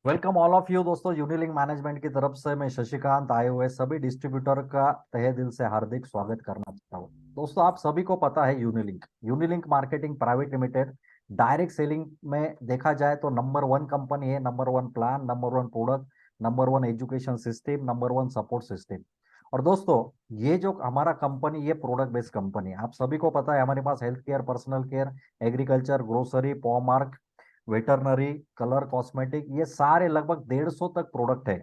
Welcome all of you दोस्तों। यूनिलिंक management की तरफ से मैं शशिकांत आए हुए सभी डिस्ट्रीब्यूटर का तहे दिल से हार्दिक स्वागत करना चाहता हूँ। दोस्तों, आप सभी को पता है Unilink Unilink marketing private limited direct selling में देखा जाए तो नंबर वन कंपनी है। Number one plan, number one product, number one education system, number one support system. और दोस्तों, ये जो हमारा कंपनी, ये प्रोडक्ट बेस्ड कंपनी है। आप सभी को पता है हमारे पास health care, personal care, agriculture, grocery, पॉमार्क, वेटरनरी, कलर, कॉस्मेटिक, ये सारे लगभग 150 तक प्रोडक्ट है।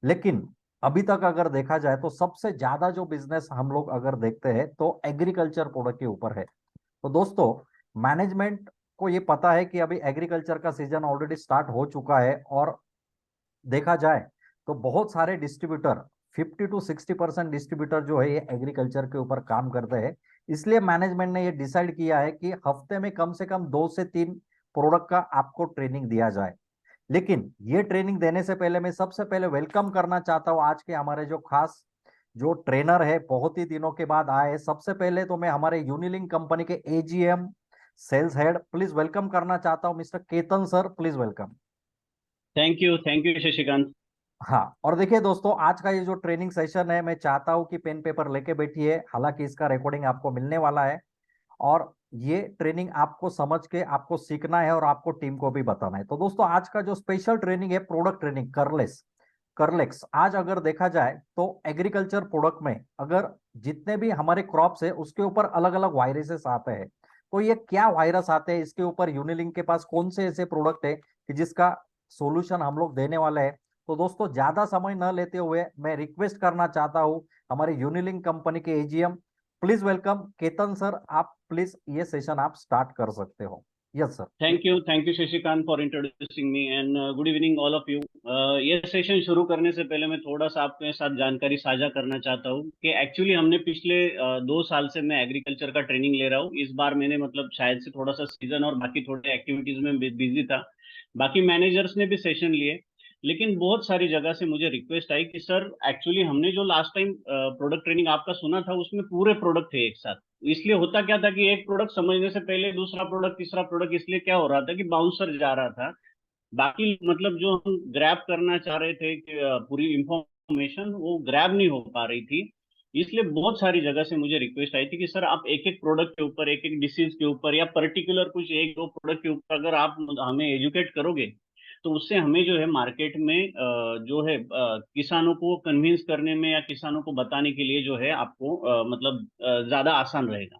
लेकिन अभी तक अगर देखा जाए तो सबसे ज्यादा जो बिजनेस हम लोग अगर देखते हैं तो एग्रीकल्चर प्रोडक्ट के ऊपर है। तो दोस्तों, मैनेजमेंट को ये पता है कि अभी एग्रीकल्चर का सीजन ऑलरेडी स्टार्ट हो चुका है, और देखा जाए तो बहुत सारे डिस्ट्रीब्यूटर, 50 to 60% डिस्ट्रीब्यूटर जो है ये एग्रीकल्चर के ऊपर काम करते हैं। इसलिए मैनेजमेंट ने ये डिसाइड किया है कि हफ्ते में कम से कम 2 से 3 प्रोडक्ट का आपको ट्रेनिंग दिया जाए। लेकिन ये ट्रेनिंग देने से पहले मैं सबसे पहले वेलकम करना चाहता हूँ आज के हमारे जो खास जो ट्रेनर है, बहुत ही दिनों के बाद आए हैं। सबसे पहले तो मैं हमारे यूनिलिंक कंपनी के AGM sales head please welcome करना चाहता हूँ, mister Ketan sir, please welcome. Thank you Shashikant. हाँ, और देखिए दोस्तों, आज का ये जो ट्रेनिंग सेशन है, मैं चाहता हूँ कि पेन पेपर लेके बैठिए। हालांकि इसका रिकॉर्डिंग आपको मिलने वाला है, और ये ट्रेनिंग आपको समझ के आपको सीखना है और आपको टीम को भी बताना है। तो दोस्तों, आज का जो स्पेशल ट्रेनिंग है, प्रोडक्ट ट्रेनिंग करलेक्स। आज अगर देखा जाए तो एग्रीकल्चर प्रोडक्ट में अगर जितने भी हमारे क्रॉप्स है उसके ऊपर अलग अलग वायरसेस आते हैं। तो ये क्या वायरस आते हैं, इसके ऊपर यूनिलिंक के पास कौन से ऐसे प्रोडक्ट है कि जिसका सोल्यूशन हम लोग देने वाले हैं। तो दोस्तों, ज्यादा समय न लेते हुए मैं रिक्वेस्ट करना चाहता हूँ हमारे यूनिलिंक कंपनी के AGM, please welcome Ketan sir. आप प्लीज ये सेशन आप स्टार्ट कर सकते हो। Yes sir. Thank you Shashikant for introducing me and good evening all of you. ये सेशन शुरू करने से पहले मैं थोड़ा सा आपके साथ जानकारी साझा करना चाहता हूँ कि एक्चुअली हमने पिछले 2 साल से मैं एग्रीकल्चर का ट्रेनिंग ले रहा हूँ। इस बार मैंने मतलब शायद से थोड़ा सा सीजन और बाकी थोड़े एक्टिविटीज में बिजी था। बाकी मैनेजर्स ने भी सेशन लिए, लेकिन बहुत सारी जगह से मुझे रिक्वेस्ट आई कि सर एक्चुअली हमने जो लास्ट टाइम प्रोडक्ट ट्रेनिंग आपका सुना था उसमें पूरे प्रोडक्ट थे एक साथ। इसलिए होता क्या था कि एक प्रोडक्ट समझने से पहले दूसरा प्रोडक्ट तीसरा प्रोडक्ट, इसलिए क्या हो रहा था कि बाउंसर जा रहा था। बाकी मतलब जो हम ग्रैब करना चाह रहे थे कि पूरी इंफॉर्मेशन वो ग्रैब नहीं हो पा रही थी। इसलिए बहुत सारी जगह से मुझे रिक्वेस्ट आई थी कि सर आप एक एक प्रोडक्ट के ऊपर, एक एक डिसीज के ऊपर या पर्टिकुलर कुछ एक दो प्रोडक्ट के ऊपर अगर आप हमें एजुकेट करोगे तो उससे हमें जो है मार्केट में जो है किसानों को कन्विंस करने में या किसानों को बताने के लिए जो है आपको मतलब ज्यादा आसान रहेगा।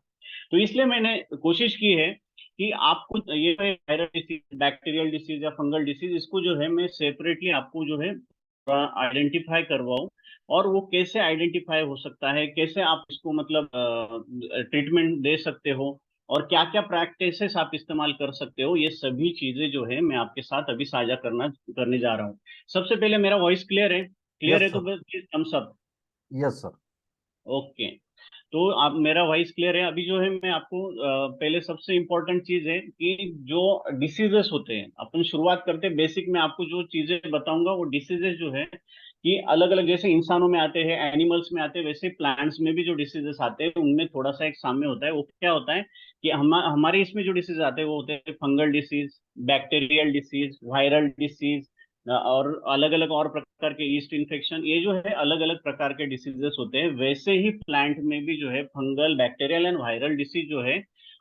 तो इसलिए मैंने कोशिश की है कि आपको ये वायरल डिसीज, बैक्टीरियल डिसीज या फंगल डिसीज, इसको जो है मैं सेपरेटली आपको जो है आइडेंटिफाई करवाऊं। और वो कैसे आइडेंटिफाई हो सकता है, कैसे आप इसको मतलब ट्रीटमेंट दे सकते हो, और क्या क्या प्रैक्टिसेस आप इस्तेमाल कर सकते हो, ये सभी चीजें जो है मैं आपके साथ अभी साझा करने जा रहा हूँ। सबसे पहले मेरा वॉइस क्लियर है? क्लियर यस है तो सर। बस please thumbs up. Yes sir. Okay. तो आप, मेरा वॉइस क्लियर है? अभी जो है मैं आपको पहले सबसे इम्पोर्टेंट चीज है कि जो डिसीजेस होते हैं, अपन शुरुआत करते हैं बेसिक में। आपको जो चीजें बताऊंगा वो डिसीजेस जो है कि अलग अलग, जैसे इंसानों में आते हैं, एनिमल्स में आते हैं, वैसे प्लांट्स में भी जो डिसीजेस आते हैं उनमें थोड़ा सा एक साम्य होता है। वो क्या होता है कि हमारे इसमें जो डिसीज आते हैं वो होते हैं fungal disease, bacterial disease, viral disease, और अलग अलग और प्रकार के ईस्ट इन्फेक्शन। ये जो है अलग अलग प्रकार के डिसीजेस होते हैं। वैसे ही प्लांट में भी जो है fungal, bacterial and viral disease जो है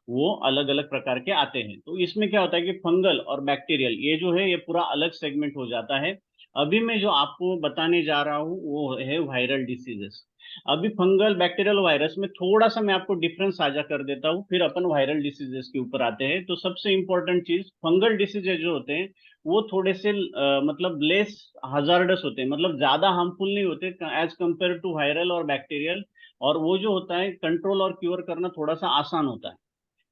वो अलग अलग प्रकार के आते हैं। तो इसमें क्या होता है कि फंगल और बैक्टीरियल ये जो है ये पूरा अलग सेगमेंट हो जाता है। अभी मैं जो आपको बताने जा रहा हूँ वो है वायरल डिसीजेस। अभी फंगल, बैक्टीरियल, वायरस में थोड़ा सा मैं आपको डिफरेंस साझा कर देता हूँ, फिर अपन वायरल डिसीजेस के ऊपर आते हैं। तो सबसे इंपॉर्टेंट चीज, फंगल डिसीजेज जो होते हैं वो थोड़े से मतलब लेस हजार्डस होते हैं, मतलब ज्यादा हार्मफुल नहीं होते एज कंपेयर टू वायरल और बैक्टीरियल। और वो जो होता है कंट्रोल और क्योर करना थोड़ा सा आसान होता है।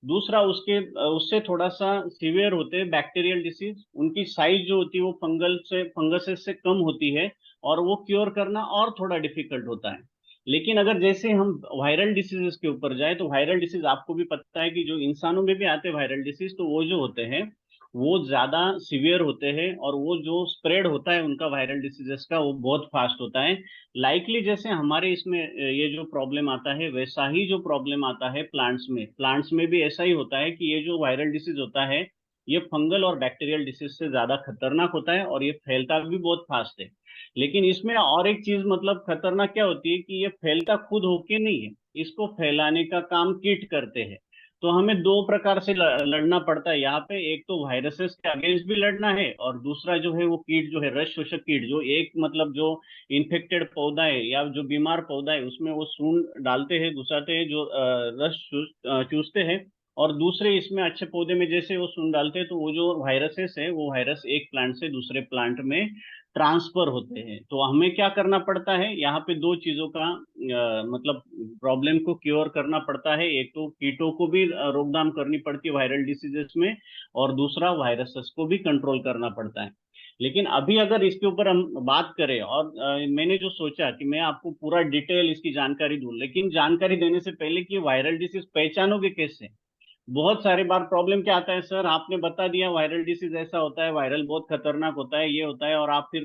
दूसरा उसके उससे थोड़ा सा सीवियर होते हैं बैक्टीरियल डिसीज। उनकी साइज जो होती है वो फंगस से कम होती है, और वो क्योर करना और थोड़ा डिफिकल्ट होता है। लेकिन अगर जैसे हम वायरल डिसीजेस के ऊपर जाए तो वायरल डिसीज आपको भी पता है कि जो इंसानों में भी आते हैं वायरल डिसीज, तो वो जो होते हैं वो ज्यादा सीवियर होते हैं, और वो जो स्प्रेड होता है उनका वायरल डिसीजेस का वो बहुत फास्ट होता है। लाइकली जैसे हमारे इसमें ये जो प्रॉब्लम आता है वैसा ही जो प्रॉब्लम आता है प्लांट्स में भी ऐसा ही होता है कि ये जो वायरल डिसीज होता है ये फंगल और बैक्टीरियल डिसीज से ज्यादा खतरनाक होता है और ये फैलता भी बहुत फास्ट है। लेकिन इसमें और एक चीज मतलब खतरनाक क्या होती है कि ये फैलता खुद होके नहीं है, इसको फैलाने का काम कीट करते हैं। तो हमें दो प्रकार से लड़ना पड़ता है यहाँ पे, एक तो वायरसेस के अगेंस्ट भी लड़ना है, और दूसरा जो है वो कीट जो है, रस शोषक कीट, जो एक मतलब जो इन्फेक्टेड पौधा है या जो बीमार पौधा है उसमें वो सूंड डालते हैं, घुसाते हैं, जो चूसते हैं। और दूसरे इसमें अच्छे पौधे में जैसे वो सूंड डालते हैं तो वो जो वायरसेस है वो वायरस एक प्लांट से दूसरे प्लांट में ट्रांसफर होते हैं। तो हमें क्या करना पड़ता है यहाँ पे, दो चीजों का मतलब प्रॉब्लम को क्योर करना पड़ता है। एक तो कीटों को भी रोकथाम करनी पड़ती है वायरल डिसीजेस में, और दूसरा वायरसेस को भी कंट्रोल करना पड़ता है। लेकिन अभी अगर इसके ऊपर हम बात करें, और मैंने जो सोचा कि मैं आपको पूरा डिटेल इसकी जानकारी दूं, लेकिन जानकारी देने से पहले कि वायरल डिसीज पहचानोगे कैसे। बहुत सारी बार प्रॉब्लम क्या आता है, सर आपने बता दिया वायरल डिसीज ऐसा होता है, वायरल बहुत खतरनाक होता है, ये होता है, और आप फिर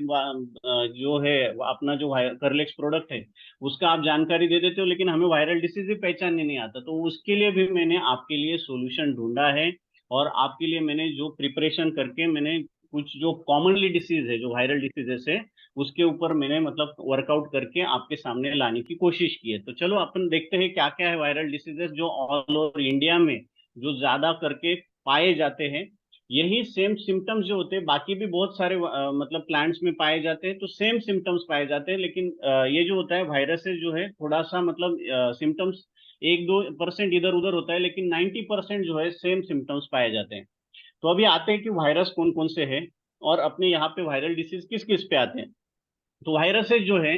जो है अपना जो करलेक्स प्रोडक्ट है उसका आप जानकारी दे देते हो, लेकिन हमें वायरल डिसीज भी पहचानने नहीं आता। तो उसके लिए भी मैंने आपके लिए सॉल्यूशन ढूंढा है, और आपके लिए मैंने जो प्रिपरेशन करके मैंने कुछ जो कॉमनली डिसीज है, जो वायरल डिसीजेस है, उसके ऊपर मैंने मतलब वर्कआउट करके आपके सामने लाने की कोशिश की है। तो चलो अपन देखते हैं क्या क्या है वायरल डिसीजेस जो ऑल ओवर इंडिया में जो ज्यादा करके पाए जाते हैं। यही सेम सिम्टम्स जो होते हैं बाकी भी बहुत सारे मतलब प्लांट्स में पाए जाते हैं, तो सेम सिम्टम्स पाए जाते हैं, लेकिन ये जो होता है वायरसेस जो है थोड़ा सा मतलब सिम्टम्स 1-2% इधर उधर होता है, लेकिन 90% जो है सेम सिम्टम्स पाए जाते हैं। तो अभी आते हैं कि वायरस कौन कौन से हैं, और अपने यहाँ पे वायरल डिसीज किस किस पे आते हैं। तो वायरसेस जो है,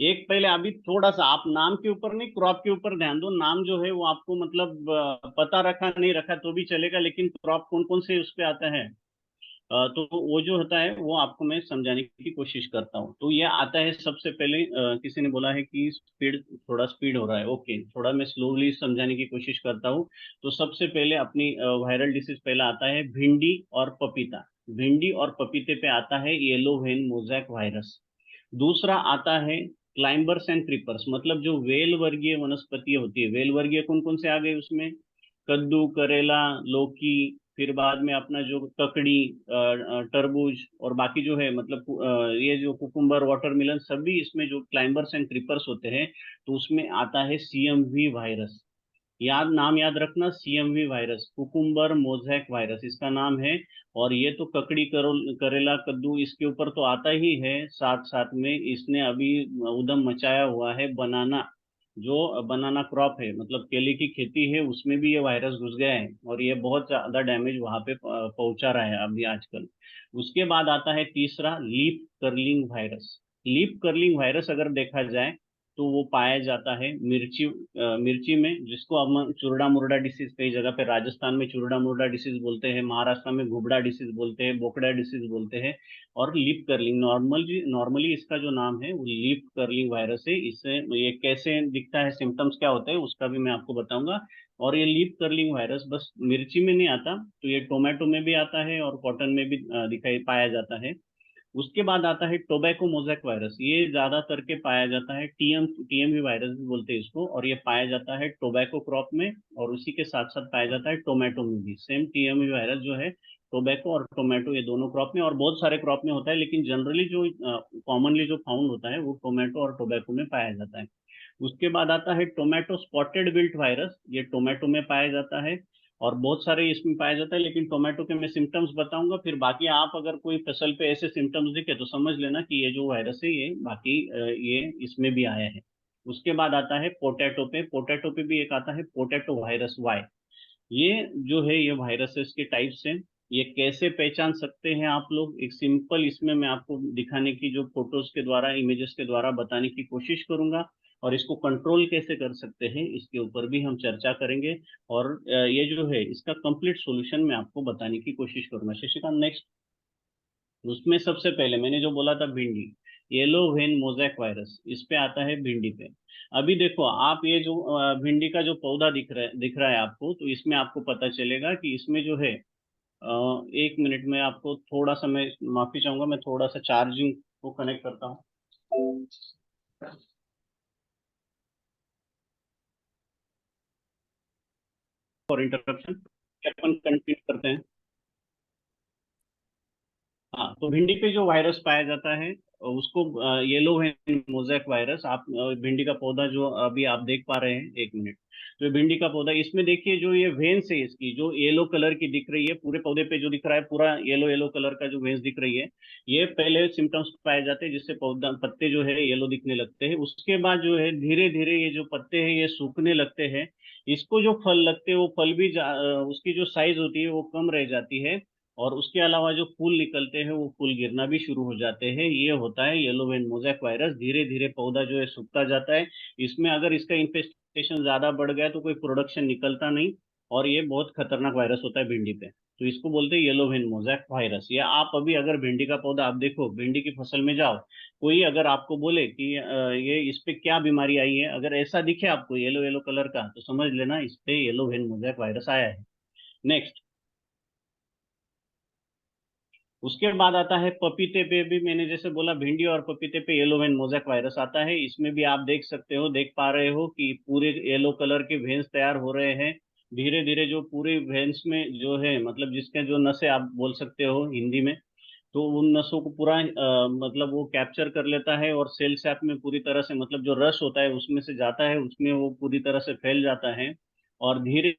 एक पहले अभी थोड़ा सा आप नाम के ऊपर नहीं, क्रॉप के ऊपर ध्यान दो। नाम जो है वो आपको मतलब पता रखा नहीं रखा तो भी चलेगा, लेकिन क्रॉप कौन कौन से उस पे आता है तो वो जो होता है वो आपको मैं समझाने की कोशिश करता हूँ। तो ये आता है सबसे पहले, किसी ने बोला है कि स्पीड, थोड़ा स्पीड हो रहा है, ओके, थोड़ा मैं स्लोली समझाने की कोशिश करता हूँ। तो सबसे पहले अपनी वायरल डिसीज पहला आता है भिंडी और पपीता। भिंडी और पपीते पे आता है येलो वेन मोजैक वायरस। दूसरा आता है क्लाइंबर्स एंड क्रीपर्स, मतलब जो वेल वर्गीय वनस्पति होती है। वेल वर्गीय कौन कौन से आ गए उसमें, कद्दू, करेला, लौकी, फिर बाद में अपना जो ककड़ी, तरबूज, और बाकी जो है मतलब ये जो कुकुम्बर, वाटरमेलन, सभी इसमें जो क्लाइंबर्स एंड क्रीपर्स होते हैं, तो उसमें आता है सीएमवी वायरस। याद, नाम याद रखना, CMV virus, cucumber mosaic virus इसका नाम है। और ये तो ककड़ी, करेला, कद्दू, इसके ऊपर तो आता ही है, साथ साथ में इसने अभी उधम मचाया हुआ है बनाना, जो बनाना क्रॉप है, मतलब केले की खेती है, उसमें भी ये वायरस घुस गया है, और ये बहुत ज्यादा डैमेज वहां पे पहुंचा रहा है अभी आजकल। उसके बाद आता है तीसरा leaf curling virus. Leaf curling virus अगर देखा जाए तो वो पाया जाता है मिर्ची, मिर्ची में, जिसको हम चुरडा मुरडा डिसीज, कई जगह पे राजस्थान में चुरडा मुरडा डिसीज बोलते हैं, महाराष्ट्र में घुबड़ा डिसीज बोलते हैं, बोकड़ा डिसीज बोलते हैं। और लीफ कर्लिंग, नॉर्मली इसका जो नाम है वो लीफ कर्लिंग वायरस है। इससे ये कैसे दिखता है, सिम्टम्स क्या होते हैं, उसका भी मैं आपको बताऊंगा। और ये लीफ कर्लिंग वायरस बस मिर्ची में नहीं आता, तो ये टोमेटो में भी आता है और कॉटन में भी दिखाई पाया जाता है। उसके बाद आता है टोबैको मोजैक वायरस। ये ज्यादा करके पाया जाता है, टीएमवी वायरस भी बोलते हैं इसको, और ये पाया जाता है टोबैको क्रॉप में, और उसी के साथ साथ पाया जाता है टोमेटो में भी। सेम टीएमवी वायरस जो है टोबैको और टोमेटो, ये दोनों क्रॉप में और बहुत सारे क्रॉप में होता है, लेकिन जनरली जो कॉमनली जो फाउंड होता है वो टोमेटो और टोबैको में पाया जाता है। उसके बाद आता है टोमेटो स्पॉटेड विल्ट वायरस। ये टोमेटो में पाया जाता है और बहुत सारे इसमें पाया जाता है, लेकिन टोमेटो के मैं सिम्टम्स बताऊंगा, फिर बाकी आप अगर कोई फसल पे ऐसे सिम्टम्स दिखे तो समझ लेना कि ये जो वायरस है ये बाकी ये इसमें भी आया है। उसके बाद आता है पोटैटो पे। पोटैटो पे भी एक आता है पोटैटो वायरस वाई। ये जो है ये वायरसेस के टाइप्स हैं। ये कैसे पहचान सकते हैं आप लोग, एक सिंपल इसमें मैं आपको दिखाने की, जो फोटोज के द्वारा, इमेजेस के द्वारा बताने की कोशिश करूंगा। और इसको कंट्रोल कैसे कर सकते हैं इसके ऊपर भी हम चर्चा करेंगे। और ये जो है इसका कंप्लीट सॉल्यूशन मैं आपको बताने की कोशिश करूंगा। शशिकांत, नेक्स्ट। उसमें सबसे पहले मैंने जो बोला था भिंडी, येलो वेन मोजैक वायरस, इस पे आता है भिंडी पे। अभी देखो आप, ये जो भिंडी का जो पौधा दिख रहा है आपको, तो इसमें आपको पता चलेगा कि इसमें जो है 1 मिनट में आपको थोड़ा सा, मैं माफी चाहूंगा, मैं थोड़ा सा चार्जिंग को कनेक्ट करता हूँ फॉर इंटरप्शन। अपन कंटिन्यू करते हैं। हाँ, तो भिंडी पे जो वायरस पाया जाता है उसको येलो वेन मोज़ेक वायरस। आप भिंडी का पौधा जो अभी आप देख पा रहे हैं, एक मिनट। तो ये भिंडी का पौधा, इसमें देखिए जो ये वेन्स है इसकी, जो येलो कलर की दिख रही है, पूरे पौधे पे जो दिख रहा है पूरा येलो येलो कलर का जो वेन्स दिख रही है, ये पहले सिम्टम्स पाए जाते हैं जिससे पौधा पत्ते जो है येलो दिखने लगते हैं। उसके बाद जो है धीरे धीरे ये जो पत्ते हैं ये सूखने लगते हैं। इसको जो फल लगते हैं वो फल भी उसकी जो साइज होती है वो कम रह जाती है। और उसके अलावा जो फूल निकलते हैं वो फूल गिरना भी शुरू हो जाते हैं। ये होता है येलो वेन मोज़ेक वायरस। धीरे धीरे पौधा जो है सूखता जाता है। इसमें अगर इसका इन्फेस्टेशन ज्यादा बढ़ गया तो कोई प्रोडक्शन निकलता नहीं, और ये बहुत खतरनाक वायरस होता है भिंडी पे। तो इसको बोलते हैं येलो वेन मोज़ेक वायरस। या आप अभी अगर भिंडी का पौधा आप देखो, भिंडी की फसल में जाओ, कोई अगर आपको बोले कि ये इस पे क्या बीमारी आई है, अगर ऐसा दिखे आपको येलो येलो कलर का, तो समझ लेना इस पे येलो वेन मोज़ेक वायरस आया है। नेक्स्ट, उसके बाद आता है पपीते पे भी। मैंने जैसे बोला, भिंडी और पपीते पे येलो वेन मोज़ेक वायरस आता है। इसमें भी आप देख सकते हो, देख पा रहे हो कि पूरे येलो कलर के वेन्स तैयार हो रहे हैं। धीरे धीरे जो पूरे वेन्स में जो है, मतलब जिसके जो नसें आप बोल सकते हो हिंदी में, तो उन नसों को पूरा मतलब वो कैप्चर कर लेता है और सेल सैप में पूरी तरह से, मतलब जो रस होता है उसमें से जाता है, उसमें वो पूरी तरह से फैल जाता है। और धीरे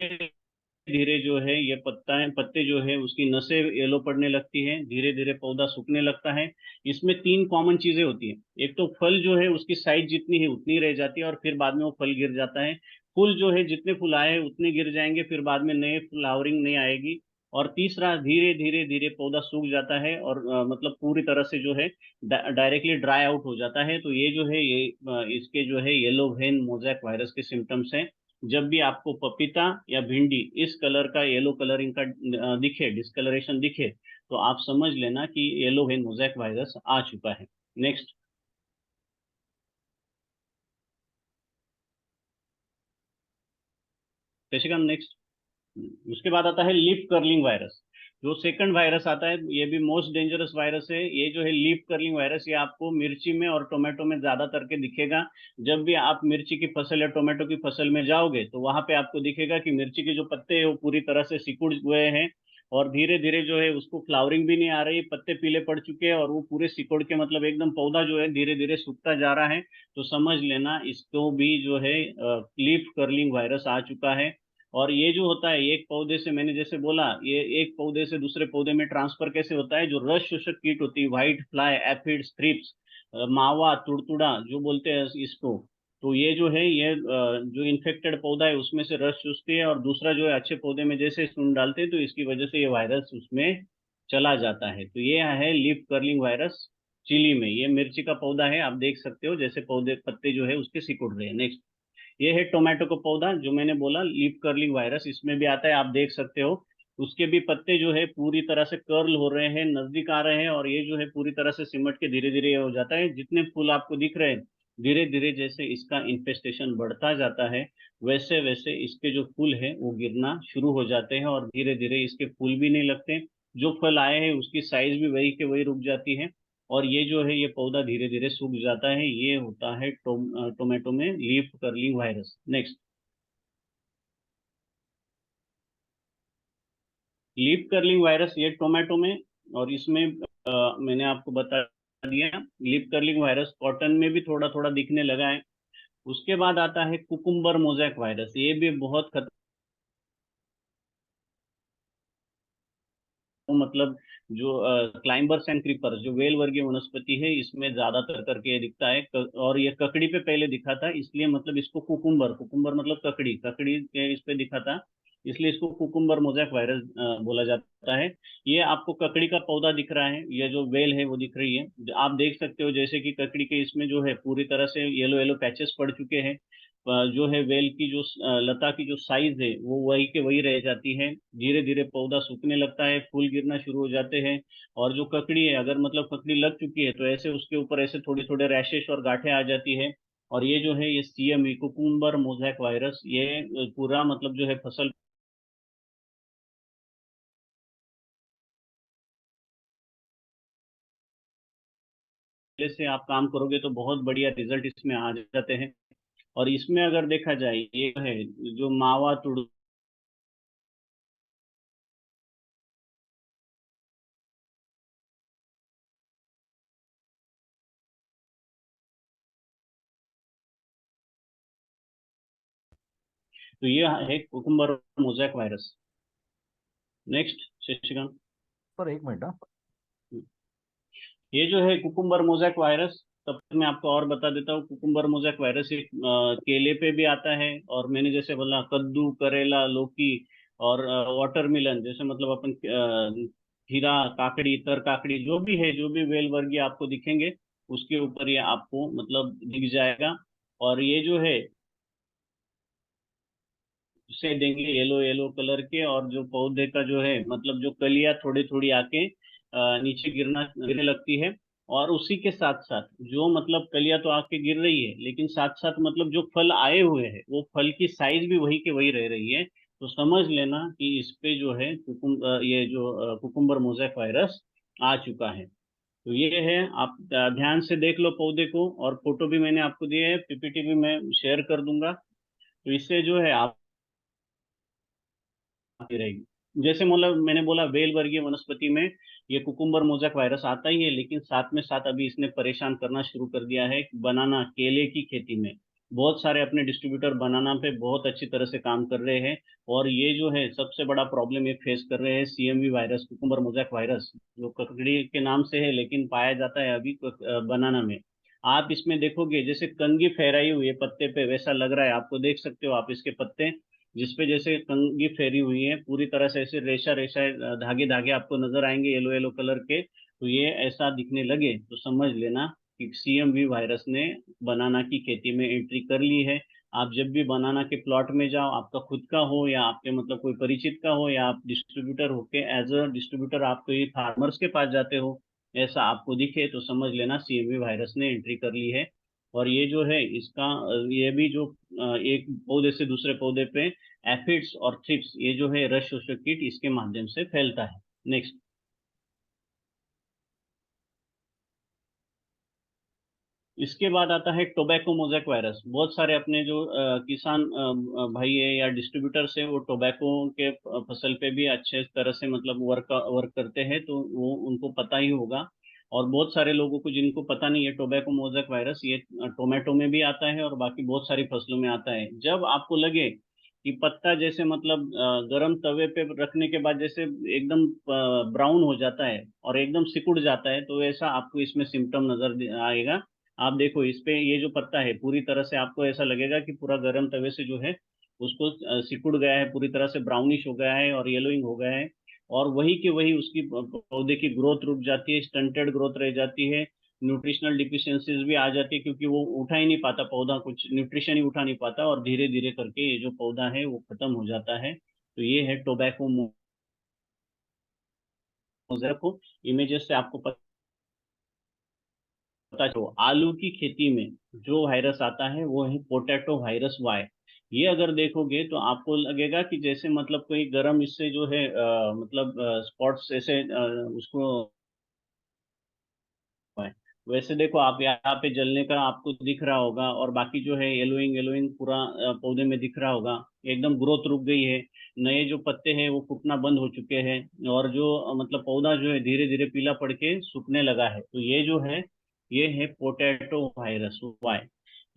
धीरे जो है ये पत्ते जो है उसकी नसें येलो पड़ने लगती हैं। धीरे धीरे पौधा सूखने लगता है। इसमें तीन कॉमन चीजें होती हैं। एक तो फल जो है उसकी साइज जितनी है उतनी रह जाती है और फिर बाद में वो फल गिर जाता है। फूल जो है जितने फूल आए हैं उतने गिर जाएंगे, फिर बाद में नए फ्लावरिंग नहीं आएगी। और तीसरा, धीरे धीरे धीरे पौधा सूख जाता है और मतलब पूरी तरह से जो है डायरेक्टली ड्राई आउट हो जाता है। तो ये जो है ये इसके जो है येलो वेन मोज़ेक वायरस के सिम्टम्स हैं। जब भी आपको पपीता या भिंडी इस कलर का, येलो कलरिंग का दिखे, डिस्कलरेशन दिखे, तो आप समझ लेना कि येलो वेन मोज़ेक वायरस आ चुका है। Next, Shashikant next. उसके बाद आता है लीफ कर्लिंग वायरस। जो सेकंड वायरस आता है ये भी मोस्ट डेंजरस वायरस है। ये जो है लीफ कर्लिंग वायरस, ये आपको मिर्ची में और टोमेटो में ज्यादातर के दिखेगा। जब भी आप मिर्ची की फसल या टोमेटो की फसल में जाओगे तो वहां पे आपको दिखेगा कि मिर्ची के जो पत्ते हैं वो पूरी तरह से सिकुड़ हुए हैं। और धीरे धीरे जो है उसको फ्लावरिंग भी नहीं आ रही, पत्ते पीले पड़ चुके हैं और वो पूरे सिकुड़ के, मतलब एकदम पौधा जो है धीरे धीरे सूखता जा रहा है। तो समझ लेना इसको भी जो है लीफ कर्लिंग वायरस आ चुका है। और ये जो होता है एक पौधे से, मैंने जैसे बोला, ये एक पौधे से दूसरे पौधे में ट्रांसफर कैसे होता है, जो रस शोषक कीट होती है, व्हाइट फ्लाई, एफिड, थ्रिप्स, मावा, तुड़तुड़ा जो बोलते हैं इसको, तो ये जो है ये जो इन्फेक्टेड पौधा है उसमें से रस चूसती है। और दूसरा जो है अच्छे पौधे में जैसे सुन डालते हैं तो इसकी वजह से ये वायरस उसमें चला जाता है। तो ये है लीफ कर्लिंग वायरस चिली में। ये मिर्ची का पौधा है, आप देख सकते हो जैसे पौधे पत्ते जो है उसके सिकुड़ रहे हैं। नेक्स्ट, ये है टोमेटो का पौधा, जो मैंने बोला लीफ कर्लिंग वायरस इसमें भी आता है, आप देख सकते हो। उसके भी पत्ते जो है पूरी तरह से कर्ल हो रहे हैं, नजदीक आ रहे हैं, और ये जो है पूरी तरह से सिमट के धीरे धीरे ये हो जाता है। जितने फूल आपको दिख रहे हैं, धीरे धीरे जैसे इसका इन्फेस्टेशन बढ़ता जाता है वैसे वैसे इसके जो फूल है वो गिरना शुरू हो जाते हैं और धीरे धीरे इसके फूल भी नहीं लगते। जो फल आए हैं उसकी साइज भी वही के वही रुक जाती है। और ये जो है ये पौधा धीरे धीरे सूख जाता है। ये होता है टोमेटो में leaf curling virus. Next, leaf curling virus ये टोमेटो में, और इसमें मैंने आपको बता दिया। लीफ कर्लिंग वायरस कॉटन में भी थोड़ा थोड़ा दिखने लगा है। उसके बाद आता है कुकुम्बर मोज़ेक वायरस। ये भी बहुत खतरनाक, मतलब जो क्लाइंबर्स एंड क्रीपर्स, जो वेल वर्गीय वनस्पति है, इसमें ज्यादातर करके ये दिखता है। और ये ककड़ी पे पहले दिखा था, इसलिए मतलब इसको कुकुम्बर, कुकुम्बर मतलब ककड़ी, ककड़ी के इस पे दिखा था, इसलिए इसको कुकुम्बर मोज़ेक वायरस बोला जाता है। ये आपको ककड़ी का पौधा दिख रहा है, ये जो वेल है वो दिख रही है, आप देख सकते हो जैसे कि ककड़ी के इसमें जो है पूरी तरह से येलो येलो पैचेस पड़ चुके हैं। जो है वेल की जो लता की जो साइज है वो वही के वही रह जाती है। धीरे धीरे पौधा सूखने लगता है, फूल गिरना शुरू हो जाते हैं। और जो ककड़ी है, अगर मतलब ककड़ी लग चुकी है तो ऐसे उसके ऊपर ऐसे थोड़े थोड़े रैशेस और गांठें आ जाती है। और ये जो है ये सीएमवी कुकुम्बर मोज़ेक वायरस, ये पूरा मतलब जो है फसल से आप काम करोगे तो बहुत बढ़िया रिजल्ट इसमें आ जाते हैं। और इसमें अगर देखा जाए, ये है जो मावा तुड़ तो ये है cucumber mosaic virus. Next Shashikant. Sir एक मिनट। हाँ। ये जो है कुकुम्बर मोज़ेक वायरस, तब तक मैं आपको और बता देता हूँ। कुकुम्बर मोज़ेक वायरस एक केले पे भी आता है, और मैंने जैसे बोला कद्दू, करेला, लौकी और वाटरमेलन, जैसे मतलब अपन खीरा, काकड़ी, तर काकड़ी, जो भी है, जो भी वेल वर्गीय आपको दिखेंगे उसके ऊपर ये आपको मतलब दिख जाएगा। और ये जो है उसे देंगे येलो येलो कलर के, और जो पौधे का जो है मतलब जो कलियां थोड़ी थोड़ी आके नीचे गिरने लगती है। और उसी के साथ साथ जो मतलब कलियां तो आके गिर रही है, लेकिन साथ साथ मतलब जो फल आए हुए हैं वो फल की साइज भी वही के वही रह रही है। तो समझ लेना कि इस पे जो है ये जो कुकुम्बर मोज़ेक वायरस आ चुका है। तो ये है, आप ध्यान से देख लो पौधे को, और फोटो भी मैंने आपको दिए है, पीपीटी भी मैं शेयर कर दूंगा। तो इससे जो है आप आती रहेगी। जैसे मतलब मैंने बोला वेल वर्गीय वनस्पति में ये कुकुम्बर मोज़ेक वायरस आता ही है, लेकिन साथ में साथ अभी इसने परेशान करना शुरू कर दिया है बनाना, केले की खेती में। बहुत सारे अपने डिस्ट्रीब्यूटर बनाना पे बहुत अच्छी तरह से काम कर रहे हैं। और ये जो है सबसे बड़ा प्रॉब्लम ये फेस कर रहे हैं, CMV virus, cucumber mosaic virus, जो ककड़ी के नाम से है लेकिन पाया जाता है अभी बनाना में। आप इसमें देखोगे जैसे कंघी फहराई हुई है पत्ते पे, वैसा लग रहा है आपको, देख सकते हो आप इसके पत्ते, जिसपे जैसे कंघी फेरी हुई है पूरी तरह से, ऐसे रेशा रेशा धागे धागे आपको नजर आएंगे येलो येलो कलर के। तो ये ऐसा दिखने लगे तो समझ लेना कि सीएमवी वायरस ने बनाना की खेती में एंट्री कर ली है। आप जब भी बनाना के प्लॉट में जाओ, आपका खुद का हो या आपके मतलब कोई परिचित का हो, या आप डिस्ट्रीब्यूटर होके एज अ डिस्ट्रीब्यूटर आप कोई फार्मर्स के पास जाते हो, ऐसा आपको दिखे तो समझ लेना सीएमवी वायरस ने एंट्री कर ली है। और ये जो है इसका ये भी जो एक पौधे से दूसरे पौधे पे एफिड्स और थ्रिप्स, ये जो है रस शोषक कीट, इसके माध्यम से फैलता है। नेक्स्ट। इसके बाद आता है टोबैको मोज़ेक वायरस। बहुत सारे अपने जो किसान भाई है या डिस्ट्रीब्यूटर्स है, वो टोबैको के फसल पे भी अच्छे तरह से मतलब वर्क करते हैं, तो वो उनको पता ही होगा। और बहुत सारे लोगों को जिनको पता नहीं है, टोबैको मोज़ेक वायरस ये टोमेटो में भी आता है और बाकी बहुत सारी फसलों में आता है। जब आपको लगे कि पत्ता जैसे मतलब गरम तवे पे रखने के बाद जैसे एकदम ब्राउन हो जाता है और एकदम सिकुड़ जाता है, तो ऐसा आपको इसमें सिम्टम नजर आएगा। आप देखो इस पे, ये जो पत्ता है पूरी तरह से आपको ऐसा लगेगा कि पूरा गर्म तवे से जो है उसको सिकुड़ गया है, पूरी तरह से ब्राउनिश हो गया है और येलोइंग हो गया है। और वही की वही उसकी पौधे की ग्रोथ रुक जाती है, स्टंटेड ग्रोथ रह जाती है। न्यूट्रिशनल डिफिशियंसीज भी आ जाती है, क्योंकि वो उठा ही नहीं पाता पौधा, कुछ न्यूट्रिशन ही उठा नहीं पाता, और धीरे धीरे करके ये जो पौधा है वो खत्म हो जाता है। तो ये है टोबैको मोज़ेक को। इमेजेस से आपको पता चलो, आलू की खेती में जो वायरस आता है वो है पोटैटो वायरस वाई। ये अगर देखोगे तो आपको लगेगा कि जैसे मतलब कोई गर्म इससे जो है मतलब स्पॉट्स ऐसे उसको है। वैसे देखो आप यहाँ पे जलने का आपको दिख रहा होगा, और बाकी जो है येलोइंग येलोइंग पूरा पौधे में दिख रहा होगा। एकदम ग्रोथ रुक गई है, नए जो पत्ते हैं वो फूटना बंद हो चुके हैं, और जो मतलब पौधा जो है धीरे धीरे पीला पड़ के सूखने लगा है। तो ये जो है ये है पोटैटो वायरस वाई।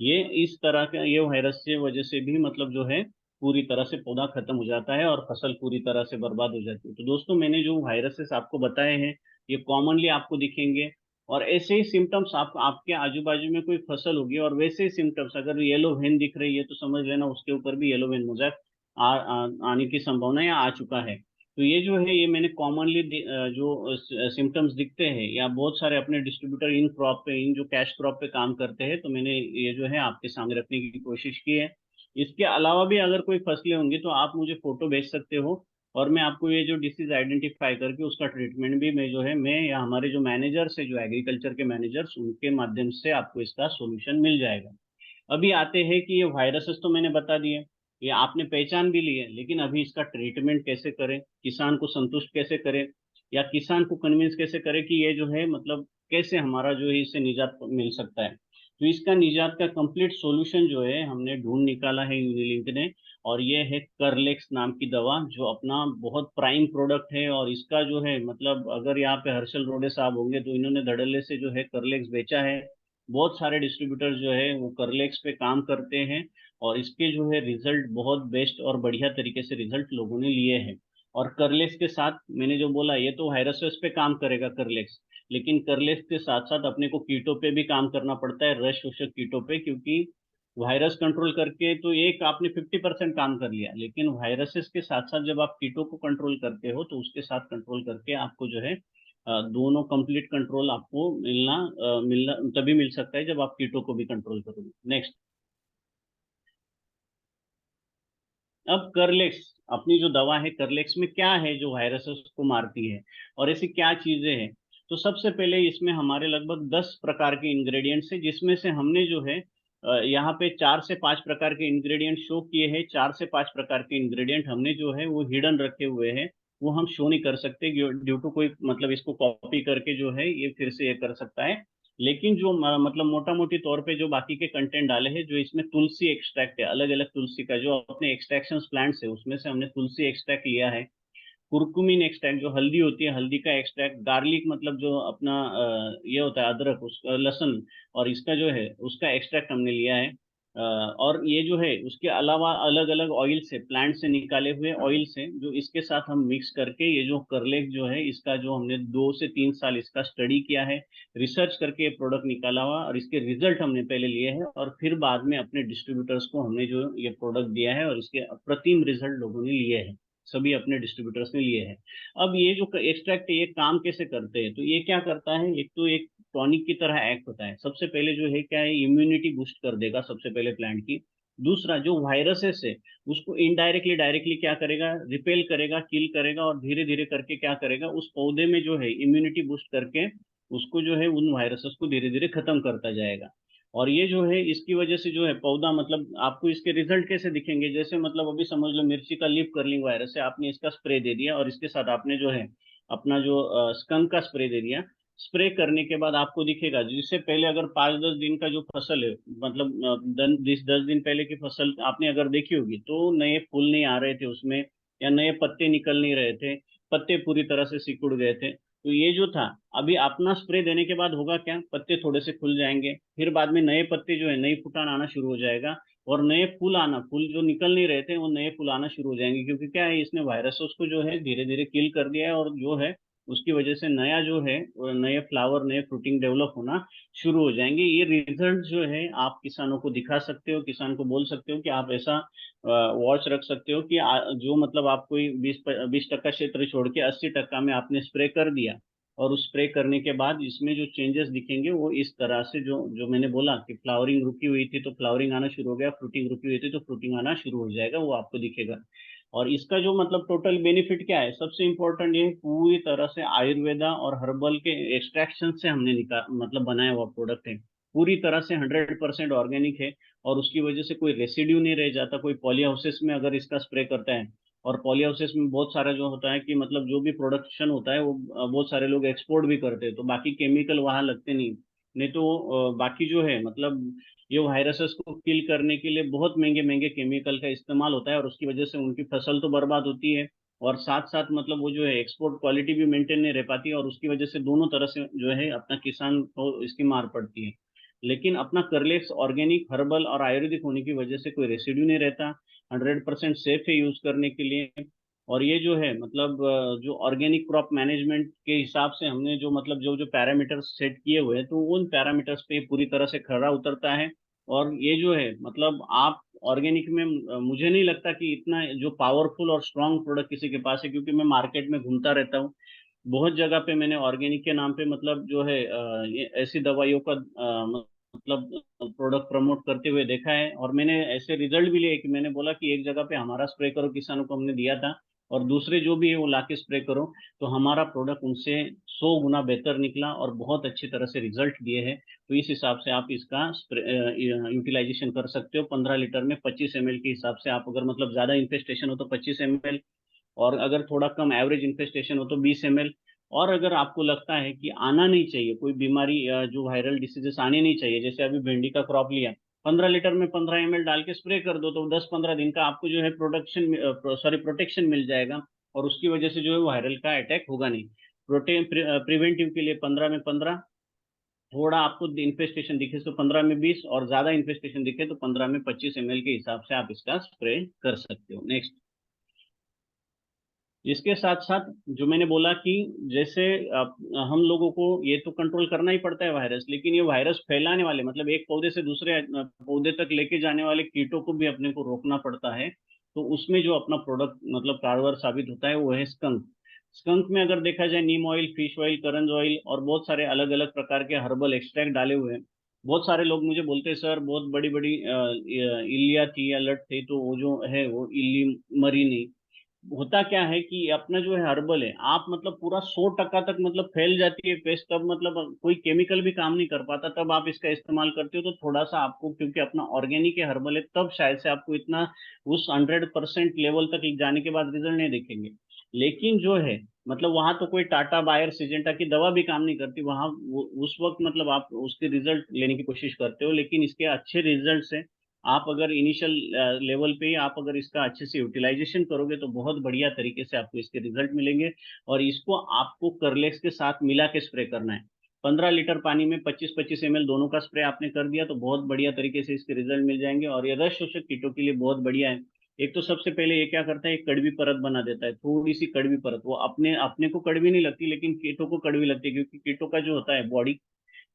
ये इस तरह का ये वायरस की वजह से भी मतलब जो है पूरी तरह से पौधा खत्म हो जाता है और फसल पूरी तरह से बर्बाद हो जाती है। तो दोस्तों मैंने जो वायरसेस आपको बताए हैं ये कॉमनली आपको दिखेंगे। और ऐसे ही सिम्टम्स आप आपके आजू बाजू में कोई फसल होगी और वैसे ही सिम्टम्स, अगर येलो वेन दिख रही है तो समझ लेना उसके ऊपर भी येलो वेन मोज़ेक आने की संभावना या आ चुका है। तो ये जो है ये मैंने कॉमनली जो सिम्टम्स दिखते हैं, या बहुत सारे अपने डिस्ट्रीब्यूटर इन क्रॉप पे, इन जो कैश क्रॉप पे काम करते हैं, तो मैंने ये जो है आपके सामने रखने की कोशिश की है। इसके अलावा भी अगर कोई फसलें होंगी तो आप मुझे फोटो भेज सकते हो, और मैं आपको ये जो डिसीज आइडेंटिफाई करके उसका ट्रीटमेंट भी मैं जो है मैं या हमारे जो मैनेजर्स है, जो एग्रीकल्चर के मैनेजर्स, उनके माध्यम से आपको इसका सॉल्यूशन मिल जाएगा। अभी आते हैं कि ये वायरसेस तो मैंने बता दिए, ये आपने पहचान भी ली है, लेकिन अभी इसका ट्रीटमेंट कैसे करें, किसान को संतुष्ट कैसे करें, या किसान को कन्विंस कैसे करें कि ये जो है मतलब कैसे हमारा जो है इससे निजात मिल सकता है। तो इसका निजात का कंप्लीट सॉल्यूशन जो है हमने ढूंढ निकाला है यूनिलिंक ने। और ये है करलेक्स नाम की दवा, जो अपना बहुत प्राइम प्रोडक्ट है। और इसका जो है मतलब अगर यहाँ पे हर्षल रोडे साहब होंगे तो इन्होंने धड़ल्ले से जो है करलेक्स बेचा है। बहुत सारे डिस्ट्रीब्यूटर जो है वो करलेक्स पे काम करते हैं। और इसके जो है रिजल्ट बहुत बेस्ट और बढ़िया तरीके से रिजल्ट लोगों ने लिए हैं। और करलेक्स के साथ मैंने जो बोला, ये तो वायरसेस पे काम करेगा करलेक्स, लेकिन करलेक्स के साथ साथ अपने को कीटो पे भी काम करना पड़ता है, रस शोषक कीटो पे, क्योंकि वायरस कंट्रोल करके तो एक आपने 50% काम कर लिया, लेकिन वायरसेस के साथ साथ जब आप कीटो को कंट्रोल करते हो तो उसके साथ कंट्रोल करके आपको जो है दोनों कंप्लीट कंट्रोल आपको मिलना तभी मिल सकता है जब आप कीटो को भी कंट्रोल करोगे। नेक्स्ट, अब करलेक्स, अपनी जो दवा है करलेक्स में क्या है जो वायरसेस को मारती है और ऐसी क्या चीजें हैं। तो सबसे पहले इसमें हमारे लगभग 10 प्रकार के इंग्रेडिएंट्स हैं, जिसमें से हमने जो है यहाँ पे 4 से 5 प्रकार के इंग्रेडिएंट शो किए हैं। 4 से 5 प्रकार के इंग्रेडिएंट हमने जो है वो हिडन रखे हुए हैं, वो हम शो नहीं कर सकते ड्यू टू कोई मतलब इसको कॉपी करके जो है ये फिर से ये कर सकता है। लेकिन जो मतलब मोटा मोटी तौर पे जो बाकी के कंटेंट डाले हैं, जो इसमें तुलसी एक्सट्रैक्ट है, अलग अलग तुलसी का जो अपने एक्सट्रैक्शन प्लांट्स है उसमें से हमने तुलसी एक्सट्रैक्ट लिया है। कुरकुमिन एक्सट्रैक्ट जो हल्दी होती है, हल्दी का एक्सट्रैक्ट, गार्लिक मतलब जो अपना ये होता है अदरक, उसका लहसुन, और इसका जो है उसका एक्सट्रैक्ट हमने लिया है। और ये जो है उसके अलावा अलग अलग ऑयल से, प्लांट से निकाले हुए ऑयल से, जो इसके साथ हम मिक्स करके ये जो करलेक जो है इसका जो हमने 2 से 3 साल इसका स्टडी किया है, रिसर्च करके ये प्रोडक्ट निकाला हुआ, और इसके रिजल्ट हमने पहले लिए हैं और फिर बाद में अपने डिस्ट्रीब्यूटर्स को हमने जो ये प्रोडक्ट दिया है और इसके अप्रतिम रिजल्ट लोगों ने लिए हैं, सभी अपने डिस्ट्रीब्यूटर्स ने लिए हैं। अब ये जो एक्सट्रैक्ट है ये काम कैसे करते हैं, तो ये क्या करता है, एक तो एक टॉनिक की तरह एक्ट होता है। सबसे पहले जो है क्या है, इम्यूनिटी बूस्ट कर देगा सबसे पहले प्लांट की। दूसरा, जो वायरसेस है उसको इनडायरेक्टली डायरेक्टली क्या करेगा, रिपेल करेगा, किल करेगा, और धीरे धीरे करके क्या करेगा, उस पौधे में जो है इम्यूनिटी बूस्ट करके उसको जो है उन वायरसेस को धीरे धीरे खत्म करता जाएगा। और ये जो है इसकी वजह से जो है पौधा, मतलब आपको इसके रिजल्ट कैसे दिखेंगे, जैसे मतलब अभी समझ लो मिर्ची का लीफ कर्लिंग वायरस है, आपने इसका स्प्रे दे दिया और इसके साथ आपने जो है अपना जो स्कंक का स्प्रे दे दिया। स्प्रे करने के बाद आपको दिखेगा, जिससे पहले अगर 5-10 दिन का जो फसल है, मतलब 10 दिन पहले की फसल आपने अगर देखी होगी, तो नए फूल नहीं आ रहे थे उसमें, या नए पत्ते निकल नहीं रहे थे, पत्ते पूरी तरह से सिकुड़ गए थे। तो ये जो था, अभी अपना स्प्रे देने के बाद होगा क्या, पत्ते थोड़े से खुल जाएंगे, फिर बाद में नए पत्ते जो है नई फुटान आना शुरू हो जाएगा, और नए फूल आना, फूल जो निकल नहीं रहे थे वो नए फूल आना शुरू हो जाएंगे, क्योंकि क्या है, इसने वायरस को जो है धीरे धीरे किल कर दिया है, और जो है उसकी वजह से नया जो है वो नए फ्लावर, नए फ्रूटिंग डेवलप होना शुरू हो जाएंगे। ये रिजल्ट जो है आप किसानों को दिखा सकते हो, किसान को बोल सकते हो कि आप ऐसा वॉच रख सकते हो कि जो मतलब आप कोई 20% क्षेत्र छोड़ के 80% में आपने स्प्रे कर दिया, और उस स्प्रे करने के बाद इसमें जो चेंजेस दिखेंगे वो इस तरह से, जो जो मैंने बोला कि फ्लावरिंग रुकी हुई थी तो फ्लावरिंग आना शुरू हो गया, फ्रूटिंग रुकी हुई थी तो फ्रूटिंग आना शुरू हो जाएगा, वो आपको दिखेगा। और इसका जो मतलब टोटल बेनिफिट क्या है, सबसे इंपॉर्टेंट ये पूरी तरह से आयुर्वेदा और हर्बल के एक्सट्रैक्शन से हमने मतलब बनाया हुआ प्रोडक्ट है, पूरी तरह से 100% ऑर्गेनिक है। और उसकी वजह से कोई रेसिड्यू नहीं रह जाता, कोई पॉली हाउसेस में अगर इसका स्प्रे करता है, और पॉली हाउसेस में बहुत सारा जो होता है कि मतलब जो भी प्रोडक्शन होता है वो बहुत सारे लोग एक्सपोर्ट भी करते हैं, तो बाकी केमिकल वहां लगते नहीं। नहीं तो बाकी जो है मतलब ये वायरसेस को किल करने के लिए बहुत महंगे महंगे केमिकल का इस्तेमाल होता है, और उसकी वजह से उनकी फसल तो बर्बाद होती है, और साथ साथ मतलब वो जो है एक्सपोर्ट क्वालिटी भी मेंटेन नहीं रह पाती, और उसकी वजह से दोनों तरह से जो है अपना किसान को इसकी मार पड़ती है। लेकिन अपना करलेक्स ऑर्गेनिक, हर्बल और आयुर्वेदिक होने की वजह से कोई रेसिड्यू नहीं रहता, 100% सेफ है यूज करने के लिए। और ये जो है मतलब जो ऑर्गेनिक क्रॉप मैनेजमेंट के हिसाब से हमने जो मतलब जो जो पैरामीटर्स सेट किए हुए हैं, तो उन पैरामीटर्स पे पूरी तरह से खरा उतरता है। और ये जो है मतलब आप ऑर्गेनिक में मुझे नहीं लगता कि इतना जो पावरफुल और स्ट्रांग प्रोडक्ट किसी के पास है, क्योंकि मैं मार्केट में घूमता रहता हूँ, बहुत जगह पे मैंने ऑर्गेनिक के नाम पे मतलब जो है ये ऐसी दवाइयों का मतलब प्रोडक्ट प्रमोट करते हुए देखा है, और मैंने ऐसे रिजल्ट भी लिए कि मैंने बोला कि एक जगह पे हमारा स्प्रे करो, किसानों को हमने दिया था, और दूसरे जो भी है वो लाके स्प्रे करो, तो हमारा प्रोडक्ट उनसे 100 गुना बेहतर निकला और बहुत अच्छी तरह से रिजल्ट दिए हैं। तो इस हिसाब से आप इसका यूटिलाइजेशन कर सकते हो। 15 लीटर में 25 ml के हिसाब से, आप अगर मतलब ज्यादा इन्फेस्टेशन हो तो 25 ml, और अगर थोड़ा कम एवरेज इन्फेस्टेशन हो तो 20 ml। और अगर आपको लगता है कि आना नहीं चाहिए कोई बीमारी या जो वायरल डिसीजेस आने नहीं चाहिए, जैसे अभी भिंडी का क्रॉप लिया, 15 लीटर में 15 ml डाल के स्प्रे कर दो, तो 10-15 दिन का आपको जो है प्रोटेक्शन मिल जाएगा, और उसकी वजह से जो है वायरल का अटैक होगा नहीं। प्रिवेंटिव के लिए 15 में 15, थोड़ा आपको इन्फेस्टेशन दिखे तो 15 में 20, और ज्यादा इन्फेस्टेशन दिखे तो 15 में 25 ml के हिसाब से आप इसका स्प्रे कर सकते हो। नेक्स्ट, इसके साथ साथ जो मैंने बोला कि जैसे हम लोगों को ये तो कंट्रोल करना ही पड़ता है वायरस, लेकिन ये वायरस फैलाने वाले मतलब एक पौधे से दूसरे पौधे तक लेके जाने वाले कीटों को भी अपने को रोकना पड़ता है। तो उसमें जो अपना प्रोडक्ट मतलब कारगर साबित होता है वो है स्कंक। स्कंक में अगर देखा जाए नीम ऑयल, फिश ऑयल, करंज ऑयल और बहुत सारे अलग अलग प्रकार के हर्बल एक्सट्रैक्ट डाले हुए हैं। बहुत सारे लोग मुझे बोलते हैं सर बहुत बड़ी बड़ी इल्लियाँ थी या लट थी, तो वो जो है वो इल्ली मरी नहीं। होता क्या है कि अपना जो है हर्बल है, आप मतलब पूरा 100% तक मतलब फैल जाती है पेस्ट, तब मतलब कोई केमिकल भी काम नहीं कर पाता, तब आप इसका इस्तेमाल करते हो तो थोड़ा सा आपको, क्योंकि अपना ऑर्गेनिक है हर्बल है, तब शायद से आपको इतना उस 100% लेवल तक जाने के बाद रिजल्ट नहीं दिखेंगे। लेकिन जो है मतलब वहां तो कोई टाटा बायर सिजेंटा की दवा भी काम नहीं करती वहां, उस वक्त मतलब आप उसके रिजल्ट लेने की कोशिश करते हो, लेकिन इसके अच्छे रिजल्ट है। आप अगर इनिशियल लेवल पे ही आप अगर इसका अच्छे से यूटिलाइजेशन करोगे तो बहुत बढ़िया तरीके से आपको इसके रिजल्ट मिलेंगे। और इसको आपको करलेक्स के साथ मिला के स्प्रे करना है। 15 लीटर पानी में 25-25 ml दोनों का स्प्रे आपने कर दिया तो बहुत बढ़िया तरीके से इसके रिजल्ट मिल जाएंगे, और ये रस शोषक कीटों के लिए बहुत बढ़िया है। एक तो सबसे पहले ये क्या करता है, एक कड़वी परत बना देता है, थोड़ी सी कड़वी परत, वो अपने अपने को कड़वी नहीं लगती लेकिन कीटों को कड़वी लगती है, क्योंकि कीटों का जो होता है बॉडी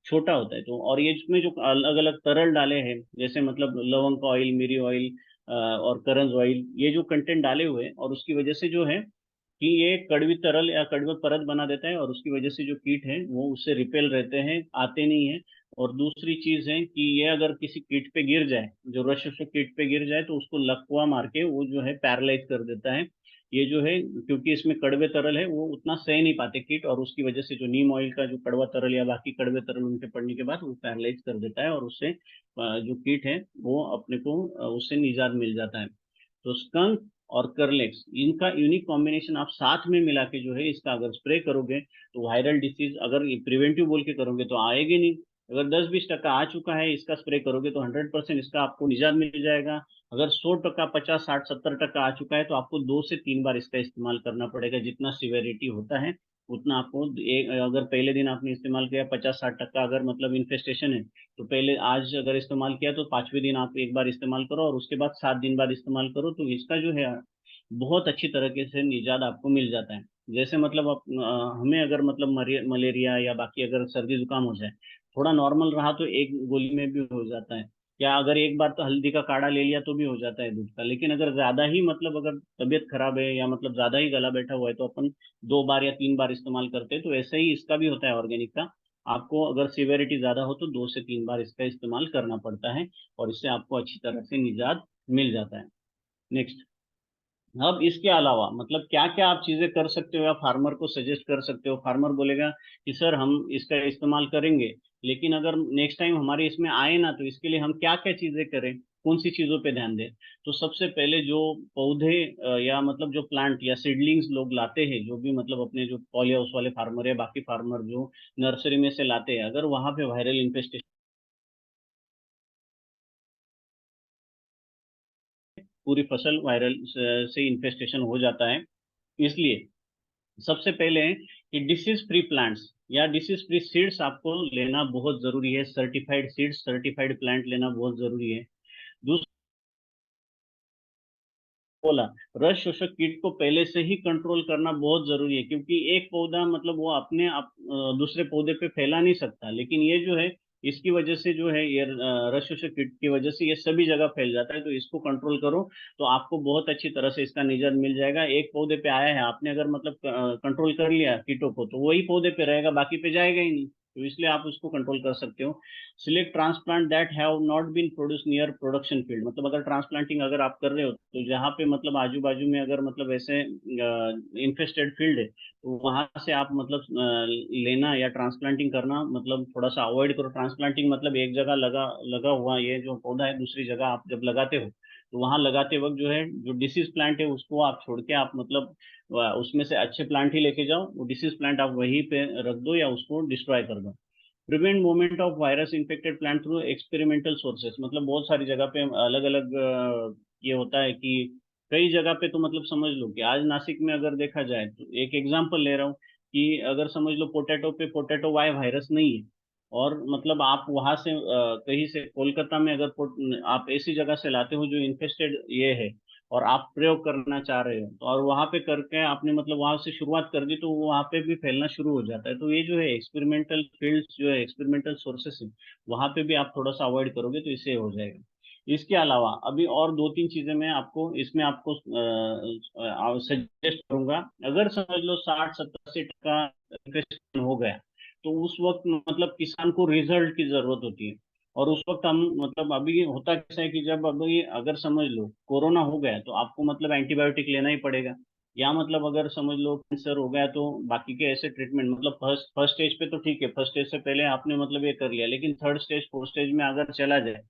छोटा होता है। तो और ये इसमें जो अलग अलग तरल डाले हैं, जैसे मतलब लवंग का ऑयल, मिरी ऑयल और करंज ऑयल, ये जो कंटेंट डाले हुए हैं, और उसकी वजह से जो है कि ये कड़वी तरल या कड़वी परत बना देता है, और उसकी वजह से जो कीट है वो उससे रिपेल रहते हैं, आते नहीं है। और दूसरी चीज है कि ये अगर किसी कीट पे गिर जाए, जो रश कीट पे गिर जाए, तो उसको लकवा मार के वो जो है पैरालाइज कर देता है। ये जो है क्योंकि इसमें कड़वे तरल है वो उतना सह नहीं पाते कीट, और उसकी वजह से जो नीम ऑयल का जो कड़वा तरल या बाकी कड़वे तरल उनके पड़ने के बाद वो पैरालाइज कर देता है, और उससे जो कीट है वो अपने को उससे निजात मिल जाता है। तो स्कंक और करलेक्स, इनका यूनिक कॉम्बिनेशन आप साथ में मिला के जो है इसका अगर स्प्रे करोगे तो वायरल डिसीज अगर प्रिवेंटिव बोल के करोगे तो आएगी नहीं। अगर 10-20% आ चुका है, इसका स्प्रे करोगे तो 100% इसका आपको निजात मिल जाएगा। अगर 100%, 50, 60, 70% आ चुका है तो आपको 2 से 3 बार इसका इस्तेमाल करना पड़ेगा, जितना सिवेरिटी होता है उतना आपको एक, अगर पहले दिन आपने इस्तेमाल किया 50-60% अगर मतलब इन्फेस्टेशन है, तो पहले आज अगर इस्तेमाल किया तो 5वें दिन आप एक बार इस्तेमाल करो, और उसके बाद 7 दिन बाद इस्तेमाल करो, तो इसका जो है बहुत अच्छी तरीके से निजात आपको मिल जाता है। जैसे मतलब हमें अगर मतलब मलेरिया या बाकी अगर सर्दी जुकाम हो जाए, थोड़ा नॉर्मल रहा तो एक गोली में भी हो जाता है, या अगर एक बार तो हल्दी का काढ़ा ले लिया तो भी हो जाता है दूध का। लेकिन अगर ज्यादा ही मतलब अगर तबीयत खराब है या मतलब ज्यादा ही गला बैठा हुआ है तो अपन 2 बार या 3 बार इस्तेमाल करते हैं। तो ऐसे ही इसका भी होता है ऑर्गेनिक का, आपको अगर सिवेरिटी ज्यादा हो तो 2 से 3 बार इसका इस्तेमाल करना पड़ता है, और इससे आपको अच्छी तरह से निजात मिल जाता है। नेक्स्ट, अब इसके अलावा मतलब क्या क्या आप चीजें कर सकते हो या फार्मर को सजेस्ट कर सकते हो। फार्मर बोलेगा कि सर हम इसका इस्तेमाल करेंगे, लेकिन अगर नेक्स्ट टाइम हमारे इसमें आए ना, तो इसके लिए हम क्या क्या चीजें करें, कौन सी चीजों पे ध्यान दें। तो सबसे पहले जो पौधे या मतलब जो प्लांट या सीडलिंग्स लोग लाते हैं, जो भी मतलब अपने जो पॉली हाउस वाले फार्मर या बाकी फार्मर जो नर्सरी में से लाते हैं, अगर वहां पे वायरल इन्फेस्टेशन, पूरी फसल वायरल से इन्फेस्टेशन हो जाता है। इसलिए सबसे पहले है कि डिसीज फ्री प्लांट्स या डिसीज फ्री सीड्स आपको लेना बहुत जरूरी है। सर्टिफाइड सीड्स, सर्टिफाइड प्लांट लेना बहुत जरूरी है। दूसरा बोला, रस शोषक कीट को पहले से ही कंट्रोल करना बहुत जरूरी है, क्योंकि एक पौधा मतलब वो अपने आप दूसरे पौधे पे फैला नहीं सकता, लेकिन ये जो है इसकी वजह से जो है ये रस शोषक कीट की वजह से ये सभी जगह फैल जाता है। तो इसको कंट्रोल करो तो आपको बहुत अच्छी तरह से इसका निजात मिल जाएगा। एक पौधे पे आया है, आपने अगर मतलब कंट्रोल कर लिया कीटों को, तो वही पौधे पे रहेगा, बाकी पे जाएगा ही नहीं, तो इसलिए आप उसको कंट्रोल कर सकते हो। Select transplant that have not been produce near production field, मतलब अगर ट्रांसप्लांटिंग अगर आप कर रहे हो तो जहाँ पे मतलब आजू बाजू में अगर मतलब ऐसे इन्फेस्टेड फील्ड है, तो वहां से आप मतलब लेना या ट्रांसप्लांटिंग करना मतलब थोड़ा सा अवॉइड करो। ट्रांसप्लांटिंग मतलब एक जगह लगा लगा हुआ ये जो पौधा है दूसरी जगह आप जब लगाते हो, तो वहां लगाते वक्त जो है जो डिसीज प्लांट है उसको आप छोड़ के आप मतलब उसमें से अच्छे प्लांट ही लेके जाओ, वो डिसीज प्लांट आप वहीं पे रख दो या उसको डिस्ट्रॉय कर दो। Prevent movement of virus infected plant through experimental sources, मतलब बहुत सारी जगह पे अलग अलग ये होता है कि कई जगह पे तो मतलब समझ लो कि आज नासिक में अगर देखा जाए, तो एक एग्जांपल ले रहा हूँ कि अगर समझ लो पोटैटो पे पोटैटो वाई वायरस नहीं है, और मतलब आप वहां से कहीं से कोलकाता में अगर आप ऐसी जगह से लाते हो जो इन्फेस्टेड ये है, और आप प्रयोग करना चाह रहे हो, तो और वहां पे करके आपने मतलब वहां से शुरुआत कर दी, तो वो वहां पे भी फैलना शुरू हो जाता है। तो ये जो है एक्सपेरिमेंटल फील्ड्स जो है, एक्सपेरिमेंटल सोर्सेस है, वहां पे भी आप थोड़ा सा अवॉइड करोगे तो इससे हो जाएगा। इसके अलावा अभी और दो तीन चीजें मैं आपको इसमें आपको सजेस्ट करूंगा। अगर समझ लो 60-70-80% इन्वेस्टमेंट हो गया, तो उस वक्त मतलब किसान को रिजल्ट की जरूरत होती है। और उस वक्त हम मतलब अभी होता कैसा है कि जब अभी अगर समझ लो कोरोना हो गया तो आपको मतलब एंटीबायोटिक लेना ही पड़ेगा। या मतलब अगर समझ लो कैंसर हो गया तो बाकी के ऐसे ट्रीटमेंट मतलब फर्स्ट फर्स्ट स्टेज पे तो ठीक है, फर्स्ट स्टेज से पहले आपने मतलब ये कर लिया, लेकिन थर्ड स्टेज फोर्थ स्टेज में अगर चला जाए,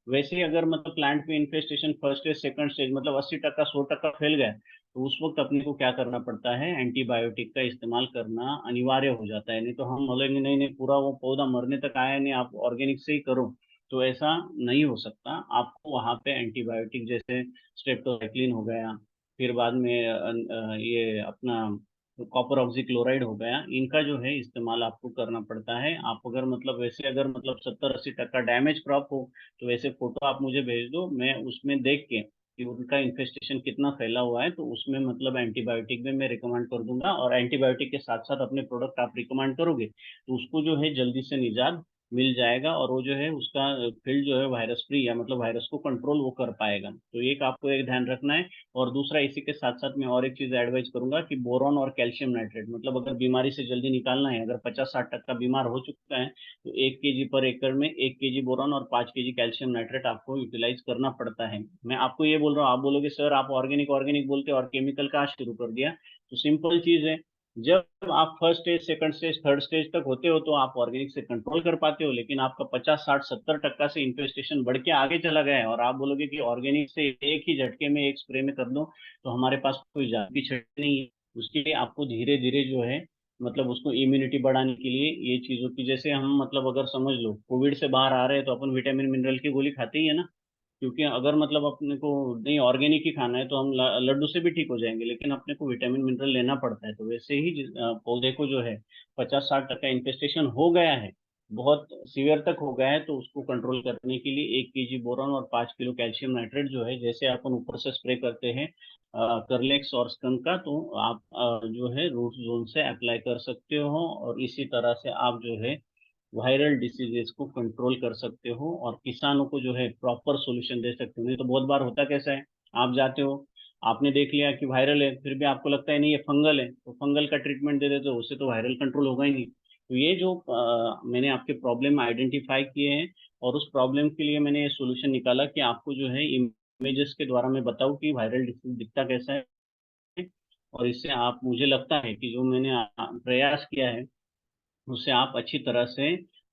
वैसे ही अगर मतलब प्लांट पे infestation first stage second stage मतलब 80% 100% फैल गया, तो उस वक्त अपने को क्या करना पड़ता है, एंटीबायोटिक का इस्तेमाल करना अनिवार्य हो जाता है। नहीं तो हम बोलेंगे नहीं नहीं पूरा वो पौधा मरने तक आया नहीं, आप ऑर्गेनिक से ही करो, तो ऐसा नहीं हो सकता। आपको वहां पे एंटीबायोटिक जैसे स्ट्रेप्टोसाइक्लिन हो गया, फिर बाद में ये अपना कॉपर ऑक्सीक्लोराइड हो गया, इनका जो है इस्तेमाल आपको करना पड़ता है। आप अगर मतलब वैसे अगर मतलब 70-80% डैमेज क्रॉप हो, तो वैसे फोटो आप मुझे भेज दो, मैं उसमें देख के कि उनका इन्फेस्टेशन कितना फैला हुआ है, तो उसमें मतलब एंटीबायोटिक भी मैं रिकमेंड कर दूंगा। और एंटीबायोटिक के साथ साथ अपने प्रोडक्ट आप रिकमेंड करोगे तो उसको जो है जल्दी से निजात मिल जाएगा, और वो जो है उसका फील्ड जो है वायरस फ्री, या मतलब वायरस को कंट्रोल वो कर पाएगा। तो एक आपको एक ध्यान रखना है। और दूसरा इसी के साथ साथ मैं और एक चीज एडवाइस करूंगा कि बोरॉन और कैल्शियम नाइट्रेट, मतलब अगर बीमारी से जल्दी निकालना है, अगर 50-60% बीमार हो चुका है, तो 1 kg पर एकड़ में 1 kg बोरॉन और 5 kg कैल्शियम नाइट्रेट आपको यूटिलाइज करना पड़ता है। मैं आपको ये बोल रहा हूँ, आप बोलोगे सर आप ऑर्गेनिक ऑर्गेनिक बोलते और केमिकल का शुरू कर दिया। तो सिंपल चीज है, जब आप first stage second stage third stage तक होते हो तो आप ऑर्गेनिक से कंट्रोल कर पाते हो, लेकिन आपका 50-60-70% से इन्फेस्टेशन बढ़ के आगे चला गया है और आप बोलोगे कि ऑर्गेनिक से एक ही झटके में एक स्प्रे में कर दो, तो हमारे पास कोई जादुई छड़ी नहीं है। उसके लिए आपको धीरे धीरे जो है मतलब उसको इम्यूनिटी बढ़ाने के लिए ये चीजों की, जैसे हम मतलब अगर समझ लो कोविड से बाहर आ रहे हैं तो अपन विटामिन मिनरल की गोली खाते ही है ना। क्योंकि अगर मतलब अपने को नहीं ऑर्गेनिक ही खाना है तो हम लड्डू से भी ठीक हो जाएंगे, लेकिन अपने को विटामिन मिनरल लेना पड़ता है। तो वैसे ही पौधे को जो है 50-60% इन्फेस्टेशन हो गया है, बहुत सीवियर तक हो गया है, तो उसको कंट्रोल करने के लिए 1 kg बोरॉन और 5 किलो कैल्शियम नाइट्रेट जो है, जैसे अपन ऊपर से स्प्रे करते हैं करलेक्स और स्कंक का, तो आप जो है रूट जोन से अप्लाई कर सकते हो। और इसी तरह से आप जो है वायरल डिसीजेस को कंट्रोल कर सकते हो और किसानों को जो है प्रॉपर सॉल्यूशन दे सकते हो। नहीं तो बहुत बार होता कैसा है, आप जाते हो, आपने देख लिया कि वायरल है, फिर भी आपको लगता है नहीं ये फंगल है, तो फंगल का ट्रीटमेंट दे देते हो, उससे तो वायरल कंट्रोल होगा ही नहीं। तो ये जो मैंने आपके प्रॉब्लम आइडेंटिफाई किए हैं, और उस प्रॉब्लम के लिए मैंने ये सोल्यूशन निकाला कि आपको जो है इमेजेस के द्वारा मैं बताऊं कि वायरल डिसीज दिखता कैसा है। और इससे आप, मुझे लगता है कि जो मैंने प्रयास किया है उससे आप अच्छी तरह से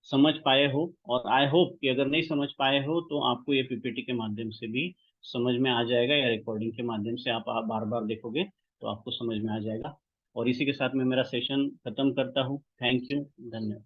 समझ पाए हो। और आई होप कि अगर नहीं समझ पाए हो तो आपको ये पीपीटी के माध्यम से भी समझ में आ जाएगा, या रिकॉर्डिंग के माध्यम से आप बार बार देखोगे तो आपको समझ में आ जाएगा। और इसी के साथ मैं मेरा सेशन खत्म करता हूँ। थैंक यू, धन्यवाद।